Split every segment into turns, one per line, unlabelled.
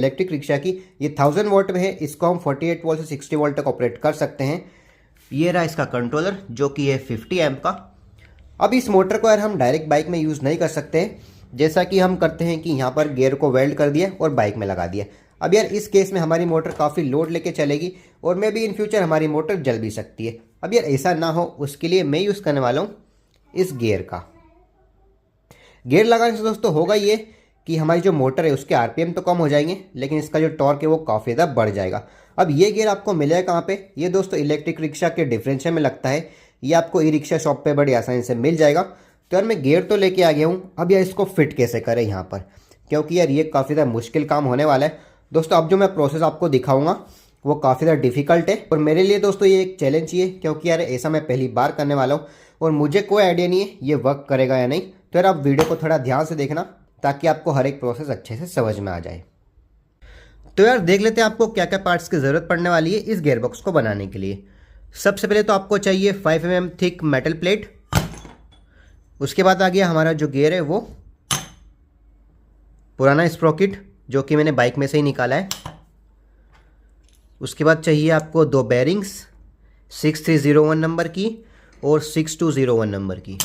Electric rickshaw की। ये 1000 volt में है, इसको हम 48 वोल्ट से 60 वोल्ट तक ऑपरेट कर सकते हैं। ये रहा इसका कंट्रोलर जो कि है 50 एम्प का। अब इस मोटर को यार हम डायरेक्ट बाइक में यूज़ नहीं कर सकते हैं, जैसा कि हम करते हैं कि यहाँ पर गियर को वेल्ड कर दिया और बाइक में लगा दिया। अब यार इस केस में हमारी मोटर काफ़ी लोड लेके चलेगी और मे बी इन फ्यूचर हमारी मोटर जल भी सकती है। अब यार ऐसा ना हो उसके लिए मैं यूज़ करने वाला हूँ इस गियर का। गियर लगाने से दोस्तों होगा ये कि हमारी जो मोटर है उसके आरपीएम तो कम हो जाएंगे, लेकिन इसका जो टॉर्क है वो काफ़ी ज़्यादा बढ़ जाएगा। अब ये गियर आपको मिलेगा कहाँ पे? ये दोस्तों इलेक्ट्रिक रिक्शा के डिफरेंशियल में लगता है। ये आपको ई रिक्शा शॉप पे बड़ी आसानी से मिल जाएगा। तो यार मैं गियर तो लेके आ गया हूँ, अब यार इसको फिट कैसे करें यहाँ पर, क्योंकि यार ये काफ़ी ज़्यादा मुश्किल काम होने वाला है। दोस्तों अब जो मैं प्रोसेस आपको दिखाऊंगा वो काफ़ी ज़्यादा डिफिकल्ट है और मेरे लिए दोस्तों ये एक चैलेंज ही है, क्योंकि यार ऐसा मैं पहली बार करने वाला हूँ और मुझे कोई आइडिया नहीं है ये वर्क करेगा या नहीं। तो यार आप वीडियो को थोड़ा ध्यान से देखना ताकि आपको हर एक प्रोसेस अच्छे से समझ में आ जाए। तो यार देख लेते हैं आपको क्या क्या पार्ट्स की ज़रूरत पड़ने वाली है इस गियर बॉक्स को बनाने के लिए। सबसे पहले तो आपको चाहिए 5 mm थिक मेटल प्लेट। उसके बाद आ गया हमारा जो गियर है वो पुराना स्प्रोकेट जो कि मैंने बाइक में से ही निकाला है। उसके बाद चाहिए आपको 2 बेयरिंग्स 6301 नंबर की और 6201 नंबर की।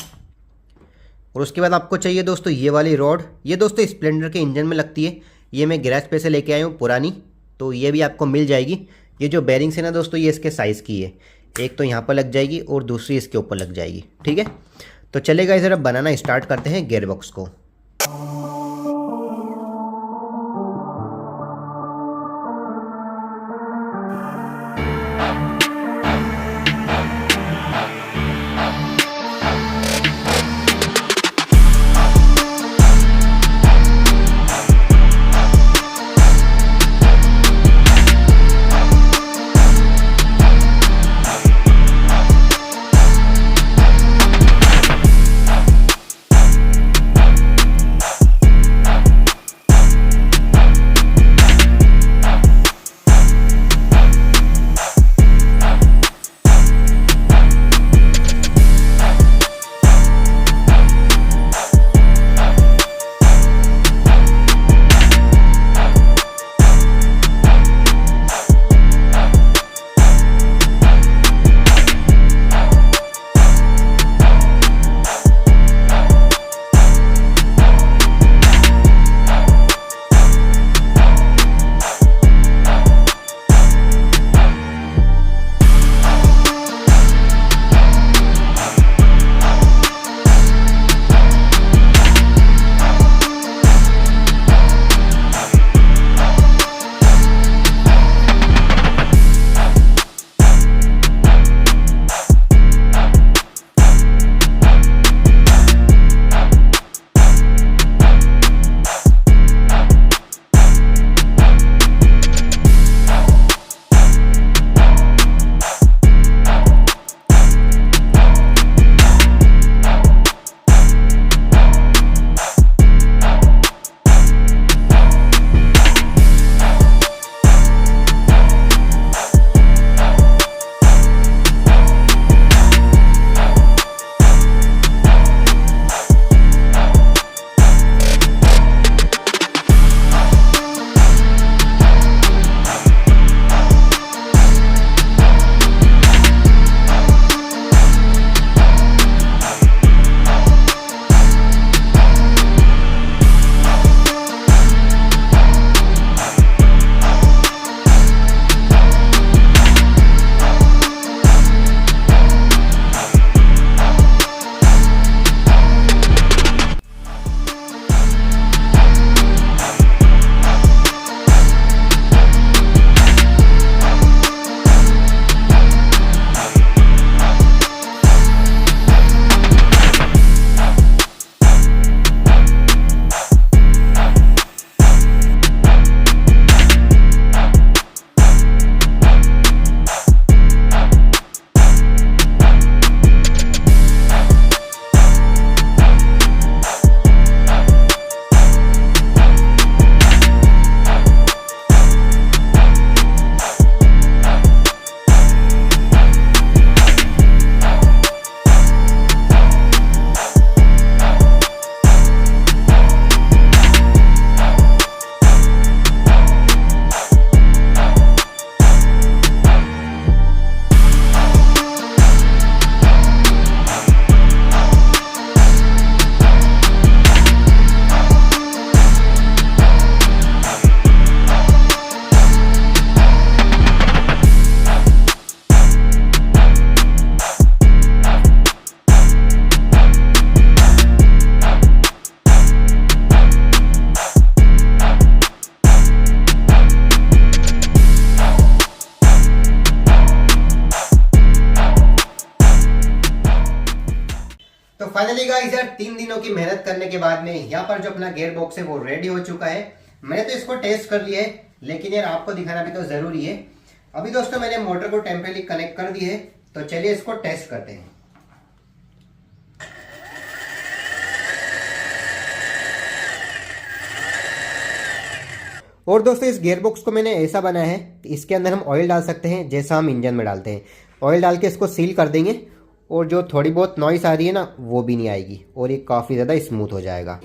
और उसके बाद आपको चाहिए दोस्तों ये वाली रॉड। ये दोस्तों स्प्लेंडर के इंजन में लगती है, ये मैं गैरेज पे से लेके आया हूँ पुरानी, तो ये भी आपको मिल जाएगी। ये जो बेयरिंग्स है ना दोस्तों ये इसके साइज़ की है, एक तो यहाँ पर लग जाएगी और दूसरी इसके ऊपर लग जाएगी। ठीक है, तो चलेगा इधर अब बनाना स्टार्ट करते हैं गियर बॉक्स को। फाइनली गाइस यार 3 दिनों की मेहनत करने के बाद में यहाँ पर जो अपना गियर बॉक्स है वो रेडी हो चुका है। मैंने तो इसको टेस्ट कर लिया है, लेकिन यार आपको दिखाना भी तो जरूरी है। अभी दोस्तों मैंने मोटर को टेम्परेरी कनेक्ट कर दी है, तो चलिए इसको टेस्ट करते हैं। और दोस्तों इस गियर बॉक्स को मैंने ऐसा बनाया है कि इसके अंदर हम ऑयल डाल सकते हैं, जैसा हम इंजन में डालते हैं। ऑयल डाल के इसको सील कर देंगे और जो थोड़ी बहुत नॉइस आ रही है ना वो भी नहीं आएगी और ये काफ़ी ज़्यादा स्मूथ हो जाएगा।